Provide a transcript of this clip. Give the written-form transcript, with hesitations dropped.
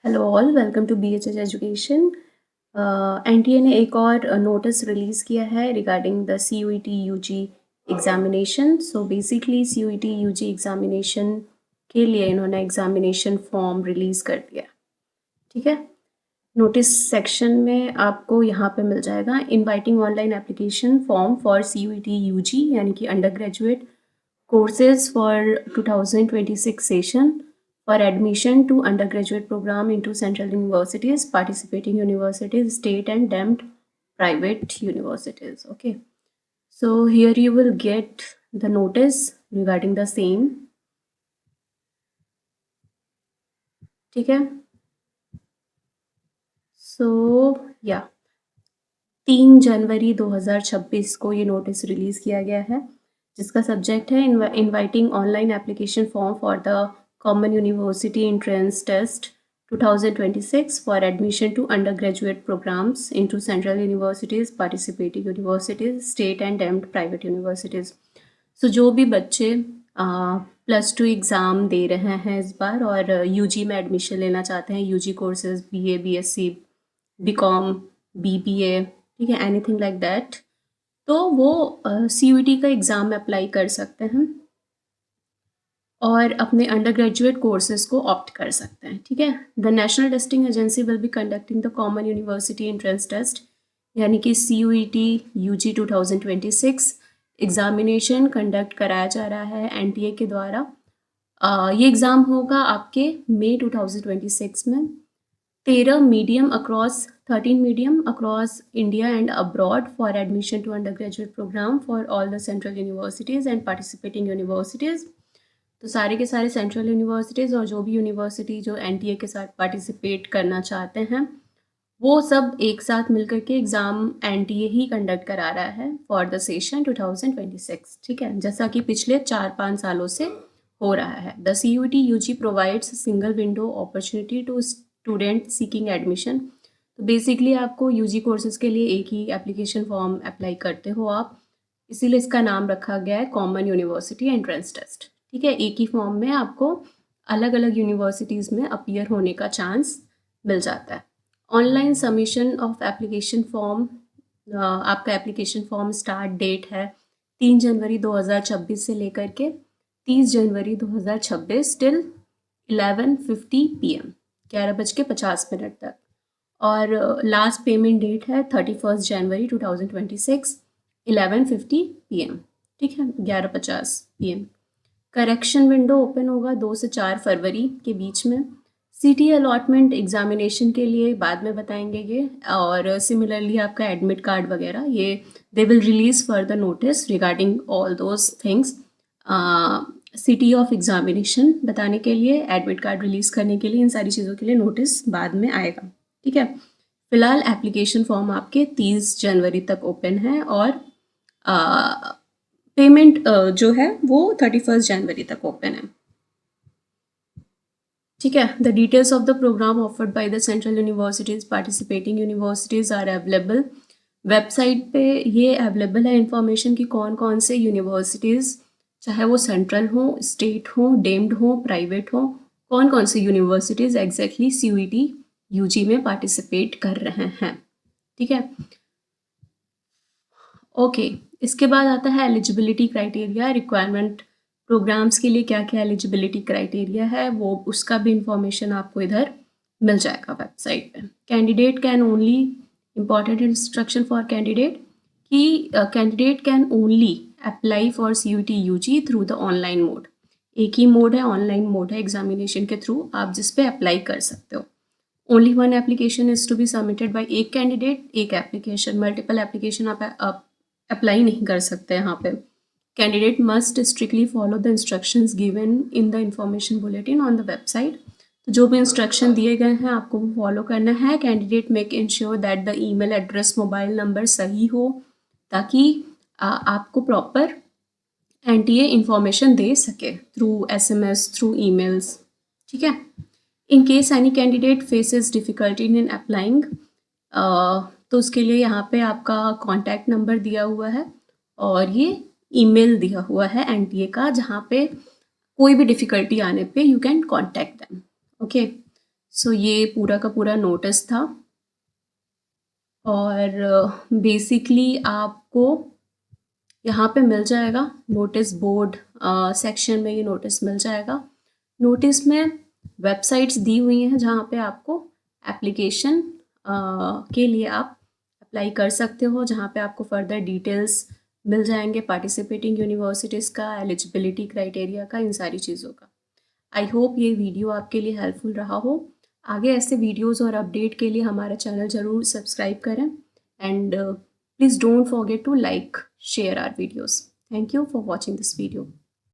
Hello all, welcome to BHH education. NTA ने एक और नोटिस रिलीज़ किया है regarding the CUET UG examination. So basically CUET UG examination के लिए इन्होंने एग्जामिनेशन फॉर्म रिलीज़ कर दिया। ठीक है, नोटिस सेक्शन में आपको यहाँ पे मिल जाएगा inviting online application form for CUET UG यानी कि under graduate courses for 2026 session for admission to undergraduate program into central universities, participating universities, state and deemed private universities. Okay, so here you will get the notice regarding the same. ठीक है, so yeah, 3 जनवरी 2026 को ये notice release किया गया है, जिसका subject है inviting online application form for the common university entrance test 2026 for admission to undergraduate programmes into central universities, participating universities, state and deemed private universities. So जो भी बच्चे +2 एग्ज़ाम दे रहे हैं इस बार और यूजी में एडमिशन लेना चाहते हैं, UG courses BA, BSc, BCom, BBA, ठीक है, एनीथिंग लाइक दैट, तो वो CUET का एग्ज़ाम में अप्लाई कर सकते हैं और अपने अंडर ग्रेजुएट कोर्सेज को ऑप्ट कर सकते हैं। ठीक है, the national testing agency will be conducting the common university entrance test यानी कि CUET UG 2026 एग्जामिनेशन कंडक्ट कराया जा रहा है NTA के द्वारा। ये एग्ज़ाम होगा आपके मई 2026 में। 13 medium across 13 medium across India and abroad for admission to undergraduate programme for all the central universities and participating universities. तो सारे के सारे सेंट्रल यूनिवर्सिटीज़ और जो भी यूनिवर्सिटी जो NTA के साथ पार्टिसिपेट करना चाहते हैं वो सब एक साथ मिलकर के एग्ज़ाम NTA ही कंडक्ट करा रहा है फॉर द सेशन 2026। ठीक है, जैसा कि पिछले 4-5 सालों से हो रहा है। The CUET UG provides single window opportunity to student seeking admission. तो बेसिकली आपको UG कोर्सेज के लिए एक ही एप्लीकेशन फॉर्म अप्लाई करते हो आप, इसीलिए इसका नाम रखा गया है कॉमन यूनिवर्सिटी एंट्रेंस टेस्ट। ठीक है, एक ही फॉर्म में आपको अलग अलग यूनिवर्सिटीज़ में अपीयर होने का चांस मिल जाता है। Online submission of application form, आपका एप्लीकेशन फॉर्म स्टार्ट डेट है 3 जनवरी 2026 से लेकर के 30 जनवरी 2026 टिल 11:50 PM 11:50 तक, और लास्ट पेमेंट डेट है 31 जनवरी 2026 11:50 PM। ठीक है, 11:50 PM। करेक्शन विंडो ओपन होगा 2 से 4 फरवरी के बीच में। CT अलॉटमेंट एग्जामिनेशन के लिए बाद में बताएंगे ये, और सिमिलरली आपका एडमिट कार्ड वगैरह ये they will release further notice regarding all those things. City of examination बताने के लिए, एडमिट कार्ड रिलीज करने के लिए, इन सारी चीज़ों के लिए नोटिस बाद में आएगा। ठीक है, फिलहाल एप्लीकेशन फॉर्म आपके 30 जनवरी तक ओपन है और पेमेंट जो है वो 31 जनवरी तक ओपन है। ठीक है, the details of the programme offered by the central universities, participating universities are available. Website पे ये अवेलेबल है इन्फॉर्मेशन कि कौन कौन से यूनिवर्सिटीज़, चाहे वो सेंट्रल हो, स्टेट हो, डीम्ड हो, प्राइवेट हो, कौन कौन से यूनिवर्सिटीज़ एग्जैक्टली CUET UG में पार्टिसिपेट कर रहे हैं। ठीक है, ओके, इसके बाद आता है एलिजिबिलिटी क्राइटेरिया, रिक्वायरमेंट प्रोग्राम्स के लिए क्या क्या एलिजिबिलिटी क्राइटेरिया है वो, उसका भी इंफॉर्मेशन आपको इधर मिल जाएगा वेबसाइट पे। Candidate can only, important instruction for candidate कि candidate can only apply for CUET UG through the online mode. एक ही मोड है, ऑनलाइन मोड है एग्जामिनेशन के थ्रू, आप जिस पे अप्लाई कर सकते हो। Only one application is to be submitted by एक कैंडिडेट, एक एप्लीकेशन, मल्टीपल एप्लीकेशन आप अप्लाई नहीं कर सकते यहाँ पे। Candidate must strictly follow the instructions given in the information bulletin on the website. तो जो भी इंस्ट्रक्शन दिए गए हैं आपको वो फॉलो करना है। Candidate make ensure that the email address, mobile number सही हो ताकि आपको प्रॉपर NTA इंफॉर्मेशन दे सके थ्रू SMS, थ्रू ईमेल्स। ठीक है, in case any candidate faces difficulty in applying, तो उसके लिए यहाँ पे आपका कॉन्टैक्ट नंबर दिया हुआ है और ये ईमेल दिया हुआ है NTA का, जहाँ पे कोई भी डिफ़िकल्टी आने पे you can contact them. Okay, so ये पूरा का पूरा नोटिस था और बेसिकली आपको यहाँ पे मिल जाएगा नोटिस बोर्ड सेक्शन में, ये नोटिस मिल जाएगा। नोटिस में वेबसाइट्स दी हुई हैं जहाँ पे आपको एप्लीकेशन के लिए आप अप्लाई कर सकते हो, जहाँ पे आपको फर्दर डिटेल्स मिल जाएंगे पार्टिसिपेटिंग यूनिवर्सिटीज़ का, एलिजिबिलिटी क्राइटेरिया का, इन सारी चीज़ों का। आई होप ये वीडियो आपके लिए हेल्पफुल रहा हो। आगे ऐसे वीडियोस और अपडेट के लिए हमारा चैनल ज़रूर सब्सक्राइब करें and please don't forget to like, share our videos. Thank you for watching this video.